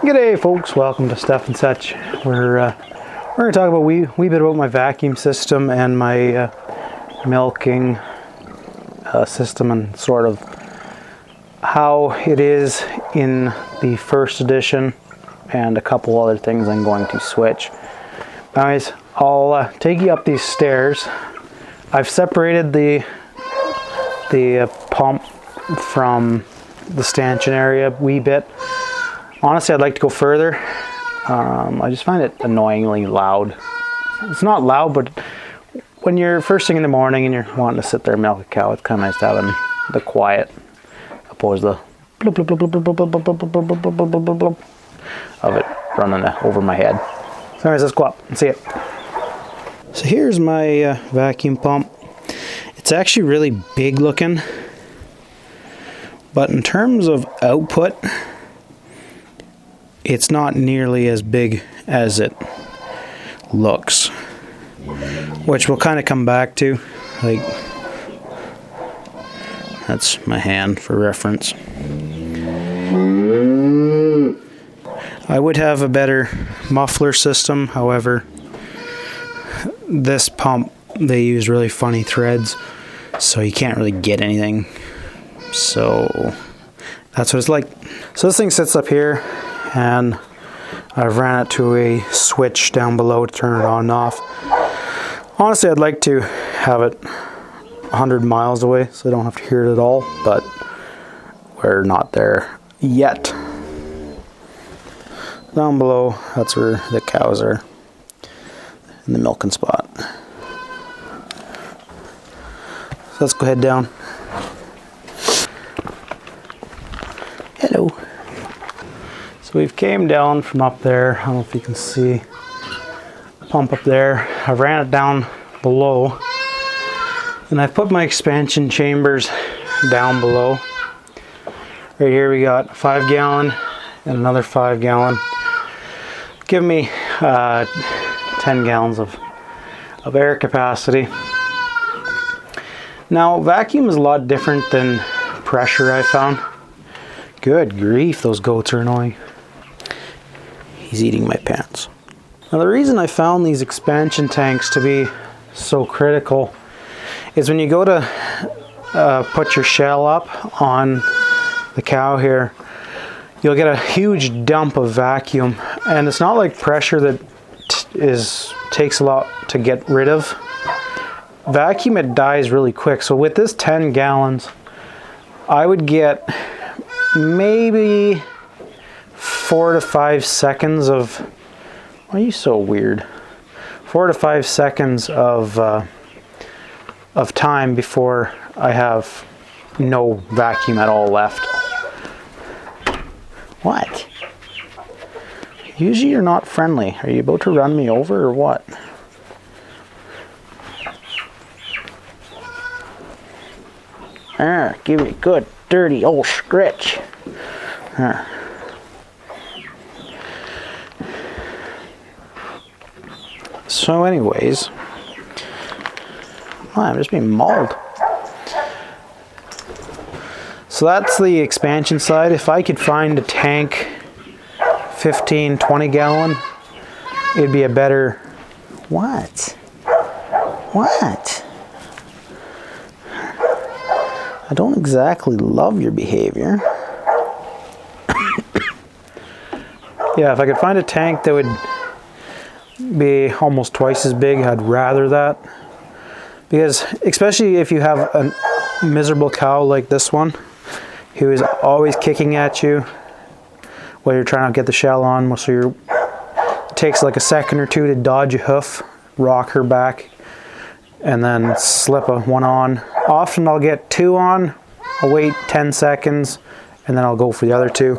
G'day folks, welcome to Stuff and Such. We're going to talk about wee bit about my vacuum system and my milking system and sort of how it is in the first edition and a couple other things I'm going to switch. Anyways, I'll take you up these stairs. I've separated the pump from the stanchion area a wee bit. Honestly, I'd like to go further. I just find it annoyingly loud. It's not loud, but when you're first thing in the morning and you're wanting to sit there and milk a cow, it's kind of nice to have the quiet opposed to the blub, blub, blub, blub, blub, blub, blub, blub, blub, blub, blub, blub, blub, blub, of it running over my head. So anyways, let's go up and see it. So here's my vacuum pump. It's actually really big looking, but in terms of output, it's not nearly as big as it looks, which we'll kind of come back to. Like, that's my hand for reference. I would have a better muffler system, however, this pump, they use really funny threads, so you can't really get anything. So that's what it's like. So this thing sits up here, and I've ran it to a switch down below to turn it on and off. Honestly, I'd like to have it 100 miles away so I don't have to hear it at all, but we're not there yet. Down below, that's where the cows are in the milking spot. So let's go head down. Hello. So we've came down from up there. I don't know if you can see the pump up there. I ran it down below, and I've put my expansion chambers down below. Right here we got 5 gallon and another 5 gallon. Give me 10 gallons of air capacity. Now vacuum is a lot different than pressure, I found. Good grief, those goats are annoying. He's eating my pants. Now the reason I found these expansion tanks to be so critical is when you go to put your shell up on the cow here, you'll get a huge dump of vacuum, and it's not like pressure that takes a lot to get rid of. Vacuum, it dies really quick. So with this 10 gallons, I would get maybe 4 to 5 seconds of, why are you so weird? 4 to 5 seconds of time before I have no vacuum at all left. What? Usually you're not friendly. Are you about to run me over or what? Give me a good dirty old scratch. So anyways, I'm just being mauled. So that's the expansion side. If I could find a tank 15, 20 gallon, it'd be a better... What? I don't exactly love your behavior. Yeah, if I could find a tank that would be almost twice as big, I'd rather that. Because especially if you have a miserable cow like this one, who is always kicking at you while you're trying to get the shell on, so it takes like a second or two to dodge a hoof, rock her back, and then slip one on. Often I'll get 2 on, I'll wait 10 seconds, and then I'll go for the other 2.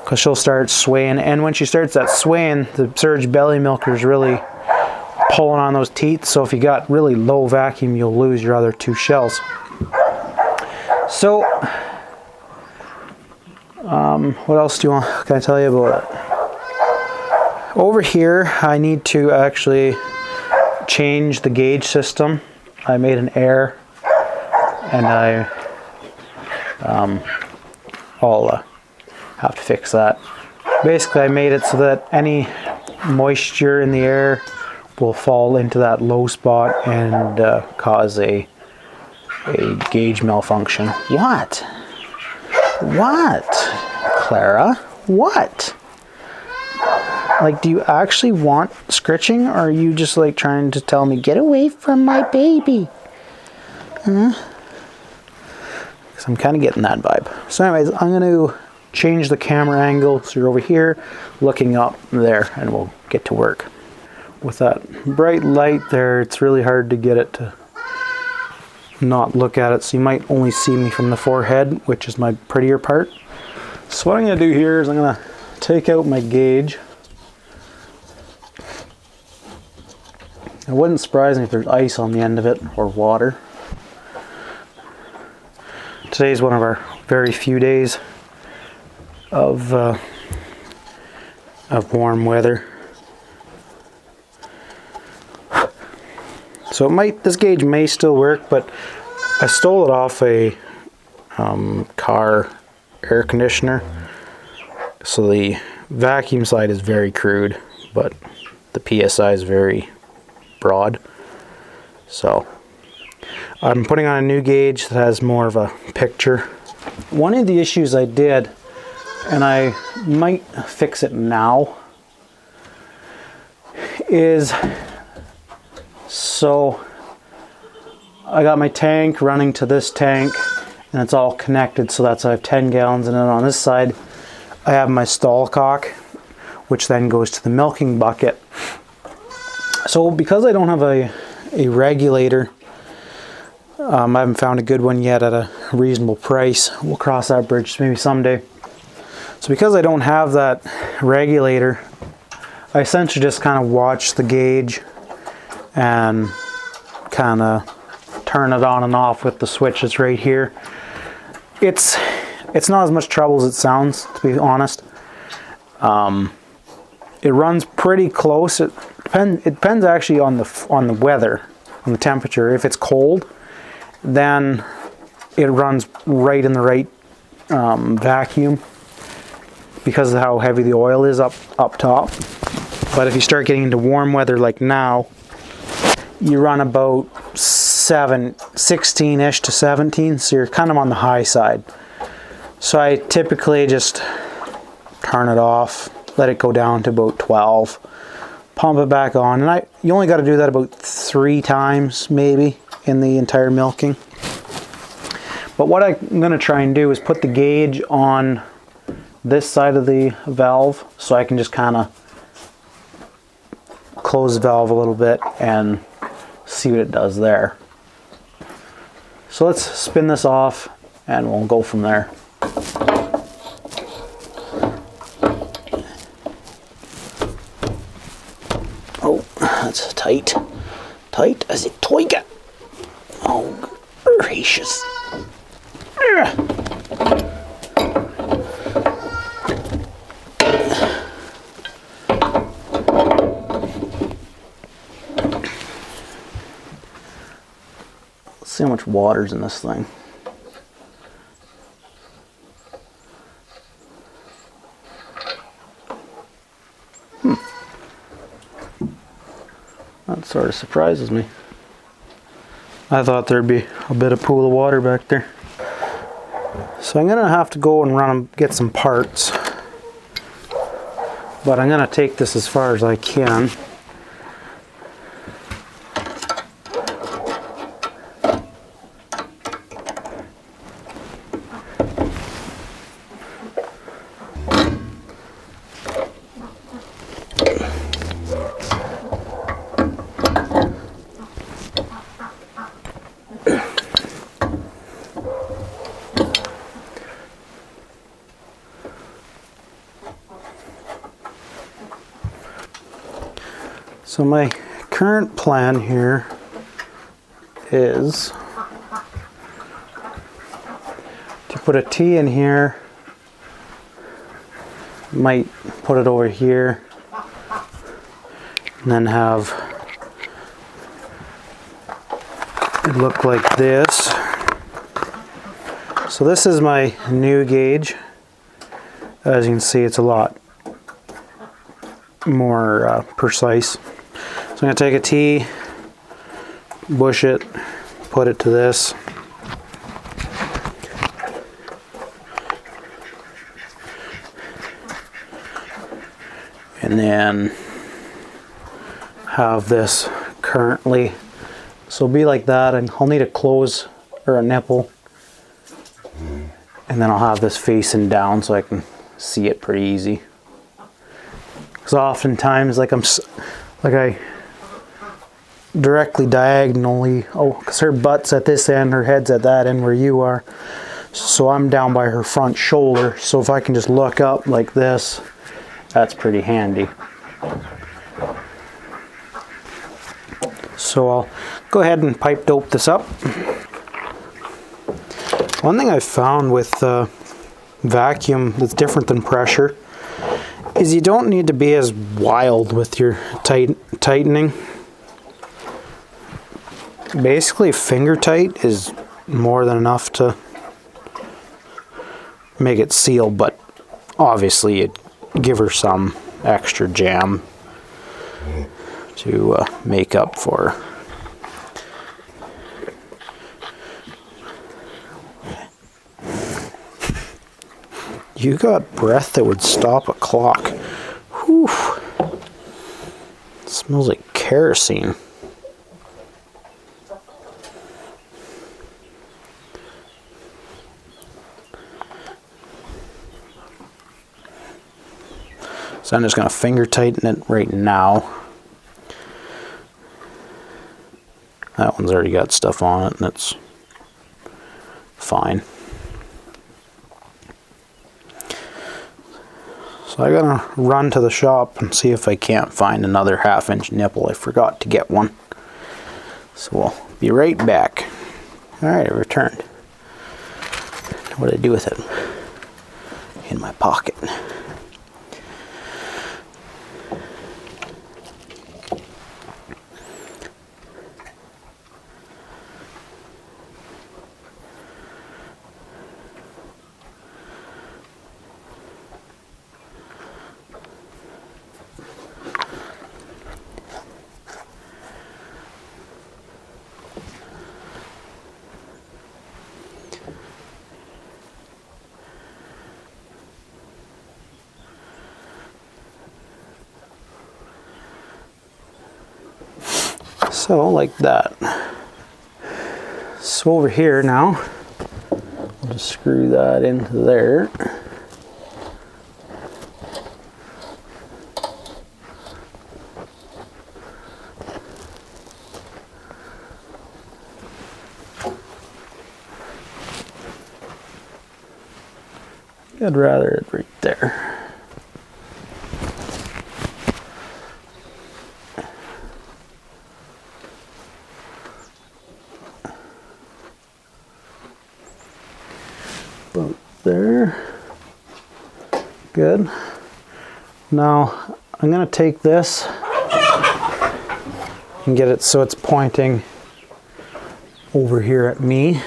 Because she'll start swaying, and when she starts that swaying, the surge belly milker is really pulling on those teeth, so if you got really low vacuum, you'll lose your other 2 shells. So, what else can I tell you about it? Over here, I need to actually change the gauge system. I made an error, and I'll have to fix that. Basically, I made it so that any moisture in the air will fall into that low spot and cause a gauge malfunction. What? What? Clara? What? Like, do you actually want scritching, or are you just like trying to tell me, get away from my baby? Huh? Because I'm kind of getting that vibe. So anyways, I'm going to change the camera angle so you're over here looking up there, and we'll get to work. With that bright light there, it's really hard to get it to not look at it, so you might only see me from the forehead, which is my prettier part. So what I'm going to do here is I'm going to take out my gauge. It wouldn't surprise me if there's ice on the end of it, or water. Today's one of our very few days of warm weather. So this gauge may still work, but I stole it off a car air conditioner. So the vacuum side is very crude, but the PSI is very broad. So I'm putting on a new gauge that has more of a picture. One of the issues I did, and I might fix it now, is so I got my tank running to this tank, and it's all connected, so I have 10 gallons, and then on this side I have my stall cock, which then goes to the milking bucket. So because I don't have a regulator, I haven't found a good one yet at a reasonable price. We'll cross that bridge maybe someday. So because I don't have that regulator, I essentially just kind of watch the gauge and kind of turn it on and off with the switch that's right here. It's not as much trouble as it sounds, to be honest. It runs pretty close. It depends actually on the weather, on the temperature. If it's cold, then it runs right in the right vacuum because of how heavy the oil is up top. But if you start getting into warm weather like now, you run about 16-ish to 17, so you're kind of on the high side. So I typically just turn it off, let it go down to about 12, pump it back on, and you only got to do that about 3 times maybe in the entire milking. But what I'm going to try and do is put the gauge on this side of the valve, so I can just kind of close the valve a little bit and see what it does there. So let's spin this off and we'll go from there. Oh, that's tight. Tight as a toilet. Oh, gracious. Let's see how much water's in this thing. That sort of surprises me. I thought there'd be a bit of pool of water back there. So I'm gonna have to go and get some parts. But I'm gonna take this as far as I can. So my current plan here is to put a T in here, might put it over here, and then have it look like this. So this is my new gauge. As you can see, it's a lot more precise. So I'm going to take a T, bush it, put it to this. And then have this currently. So it'll be like that, and I'll need a close or a nipple. And then I'll have this facing down so I can see it pretty easy. Because oftentimes, I directly diagonally, because her butt's at this end, her head's at that end where you are. So I'm down by her front shoulder. So if I can just look up like this, that's pretty handy. So I'll go ahead and pipe dope this up. One thing I've found with vacuum that's different than pressure is you don't need to be as wild with your tightening. Basically, finger tight is more than enough to make it seal, but obviously you'd give her some extra jam to make up for. You got breath that would stop a clock. Whew. It smells like kerosene. So I'm just going to finger tighten it right now. That one's already got stuff on it and it's fine. So I gotta run to the shop and see if I can't find another 1/2-inch nipple. I forgot to get one. So we'll be right back. Alright, I returned. What did I do with it? In my pocket. So like that. So over here now, I'll just screw that into there. I'd rather it right there. About there. Good. Now I'm going to take this and get it so it's pointing over here at me.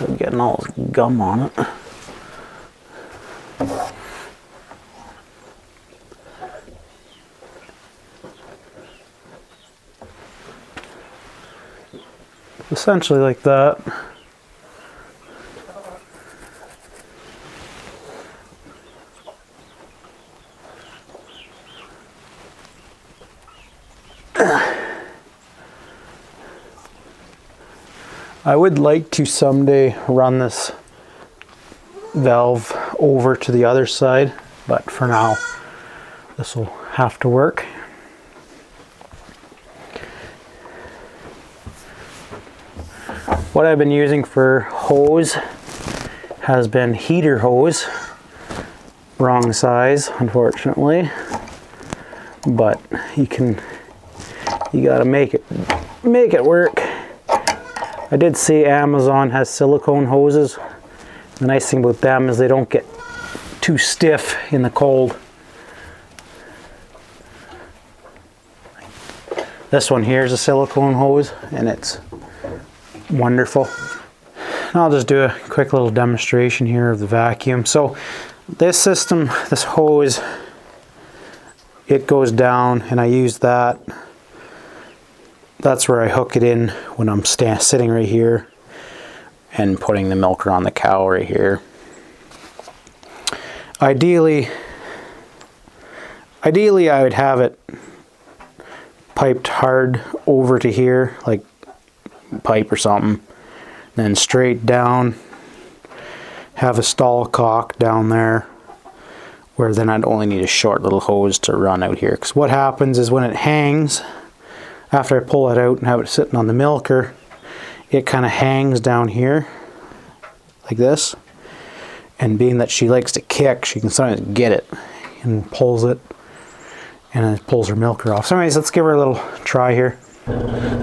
I'm getting all this gum on it. Essentially like that. I would like to someday run this valve over to the other side, but for now this will have to work. What I've been using for hose has been heater hose. Wrong size, unfortunately, but you gotta make it work. I did see Amazon has silicone hoses. The nice thing about them is they don't get too stiff in the cold. This one here is a silicone hose and it's wonderful. I'll just do a quick little demonstration here of the vacuum. So this system, this hose it goes down, and I use that. That's where I hook it in when I'm sitting right here and putting the milker on the cow right here. Ideally I would have it piped hard over to here, like pipe or something, then straight down, have a stall cock down there, where then I'd only need a short little hose to run out here. Because what happens is when it hangs, after I pull it out and have it sitting on the milker, it kind of hangs down here like this, and being that she likes to kick, she can sometimes get it and pulls it, and then it pulls her milker off. So anyways, let's give her a little try here.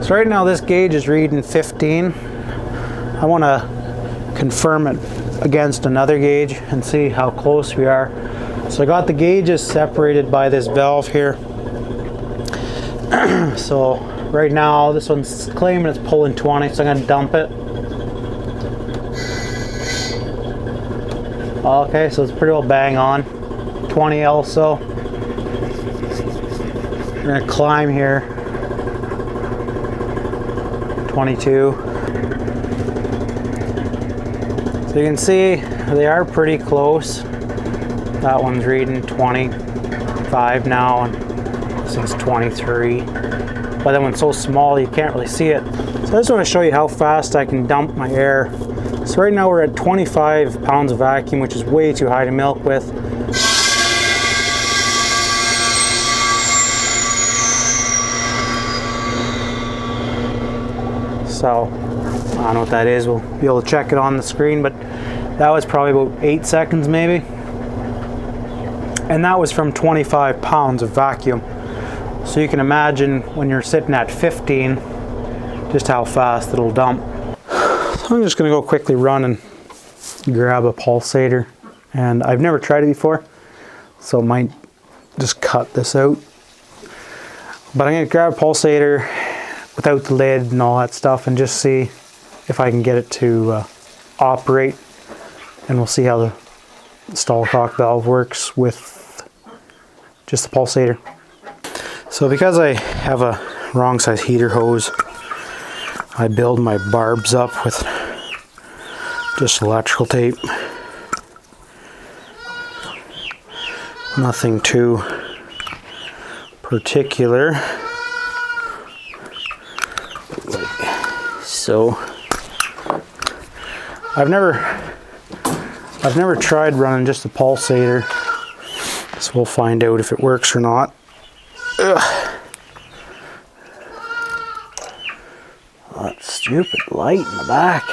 So right now this gauge is reading 15. I want to confirm it against another gauge and see how close we are. So I got the gauges separated by this valve here. So right now this one's claiming it's pulling 20, so I'm going to dump it. Okay, so it's pretty well bang on. 20 also. We're going to climb here. 22. So you can see they are pretty close. That one's reading 25 now, and this one's 23. But that one's so small you can't really see it. So I just want to show you how fast I can dump my air. So right now we're at 25 pounds of vacuum, which is way too high to milk with. So I don't know what that is. We'll be able to check it on the screen, but that was probably about 8 seconds maybe. And that was from 25 pounds of vacuum. So you can imagine when you're sitting at 15, just how fast it'll dump. So I'm just gonna go quickly run and grab a pulsator. And I've never tried it before, so I might just cut this out. But I'm gonna grab a pulsator without the lid and all that stuff and just see if I can get it to operate. And we'll see how the stall cock valve works with just the pulsator. So because I have a wrong size heater hose, I build my barbs up with just electrical tape. Nothing too particular. So I've never tried running just a pulsator, so we'll find out if it works or not. Ugh. That stupid light in the back.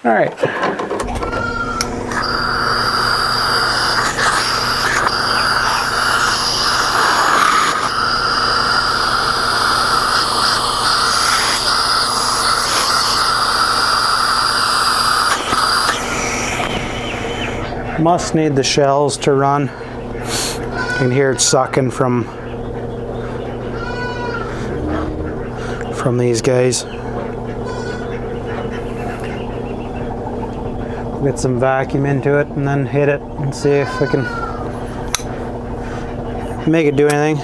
All right. Must need the shells to run. You can hear it sucking from these guys. Get some vacuum into it and then hit it and see if we can make it do anything.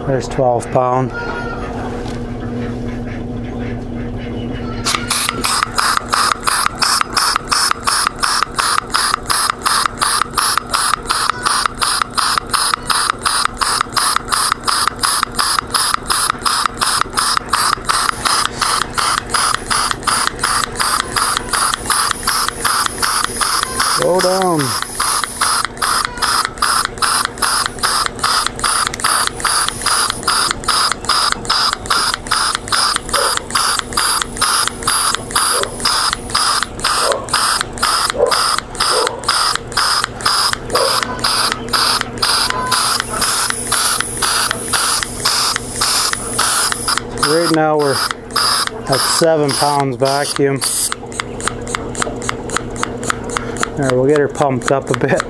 There's 12 pounds. Slow down. Right now we're at 7 pounds vacuum. All right, we'll get her pumped up a bit.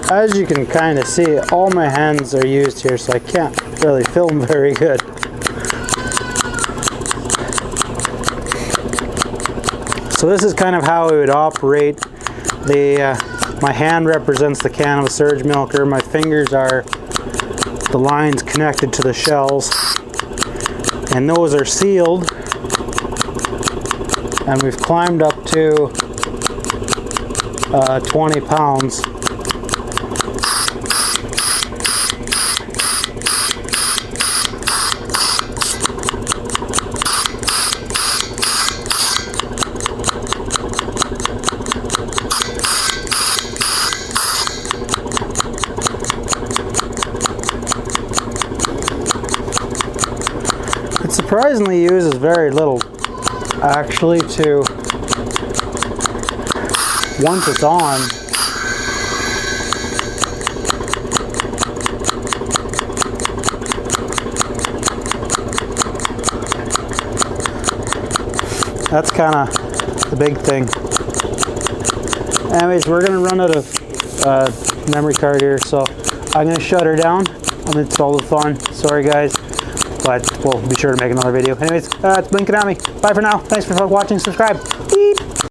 as you can kind of see, all my hands are used here, so I can't really film very good. So this is kind of how we would operate. My hand represents the can of a surge milker. My fingers are the lines connected to the shells, and those are sealed. And we've climbed up to 20 pounds. It surprisingly uses very little, actually, to once it's on. That's kind of the big thing. Anyways, we're gonna run out of memory card here, so I'm gonna shut her down. I'm gonna install the fun. Sorry guys, but we'll be sure to make another video. Anyways, it's Blinking at Me. Bye for now. Thanks for watching. Subscribe. Beep.